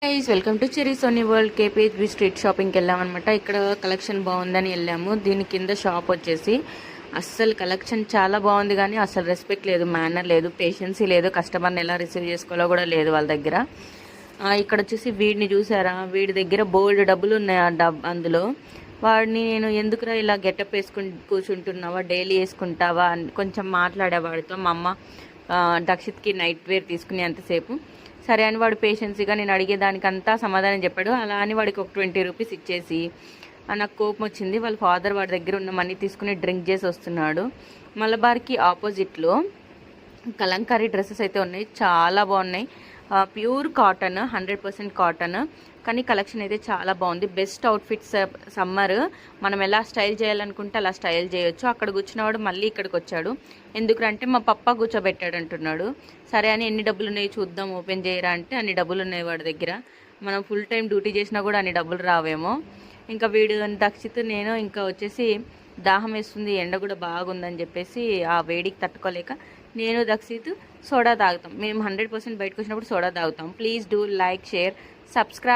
Guys welcome to Cherry Sony World KPHB street షాపింగ్కి వెళ్ళామన్నమాట. ఇక్కడ కలెక్షన్ బాగుందని వెళ్ళాము. దీని కింద షాప్ వచ్చేసి అస్సలు కలెక్షన్ చాలా బాగుంది, కానీ అసలు రెస్పెక్ట్ లేదు, మేనర్ లేదు, పేషెన్సీ లేదు, కస్టమర్ని ఎలా రిసీవ్ చేసుకోవాలో కూడా లేదు వాళ్ళ దగ్గర. ఇక్కడ వచ్చేసి వీడిని చూసారా, వీడి దగ్గర బోల్డ్ డబ్బులు ఉన్నాయి. అందులో వాడిని నేను ఎందుకురా ఇలా గెటప్ వేసుకుని కూర్చుంటున్నావా, డైలీ వేసుకుంటావా అని కొంచెం మాట్లాడేవాడితో. మా అమ్మ దక్షిత్కి నైట్ వేర్ తీసుకుని అంతసేపు సరే అని వాడు పేషెన్సీగా నేను అడిగేదానికంతా సమాధానం చెప్పాడు. అలా అని వాడికి ఒక 20 రూపీస్ ఇచ్చేసి నాకు కోపం వచ్చింది. వాళ్ళ ఫాదర్ వాడి దగ్గర ఉన్న మనీ తీసుకుని డ్రింక్ చేసి వస్తున్నాడు. మలబార్కి ఆపోజిట్లో కలంకారీ డ్రెస్సెస్ అయితే ఉన్నాయి, చాలా బాగున్నాయి. ప్యూర్ కాటన్, 100% కాటన్, కానీ కలెక్షన్ అయితే చాలా బాగుంది. Best outfits. సమ్మర్ మనం ఎలా స్టైల్ చేయాలనుకుంటే అలా స్టైల్ చేయొచ్చు. అక్కడ కూర్చున్నవాడు మళ్ళీ ఇక్కడికి వచ్చాడు. ఎందుకంటే మా పప్ప కూర్చోబెట్టాడు అంటున్నాడు. సరే అని ఎన్ని డబ్బులు ఉన్నాయి చూద్దాం, ఓపెన్ చేయరా అంటే అన్ని డబ్బులు ఉన్నాయి వాడి దగ్గర. మనం ఫుల్ టైం డ్యూటీ చేసినా కూడా అన్ని డబ్బులు రావేమో. ఇంకా వీడు దక్షిత్ నేను ఇంకా వచ్చేసి దాహం వేస్తుంది, ఎండ కూడా బాగుందని చెప్పేసి ఆ వేడికి తట్టుకోలేక నేను దక్షిత్ సోడా తాగుతాం. మేము 100% బయటకు వచ్చినప్పుడు సోడా తాగుతాం. Please do like, share, subscribe.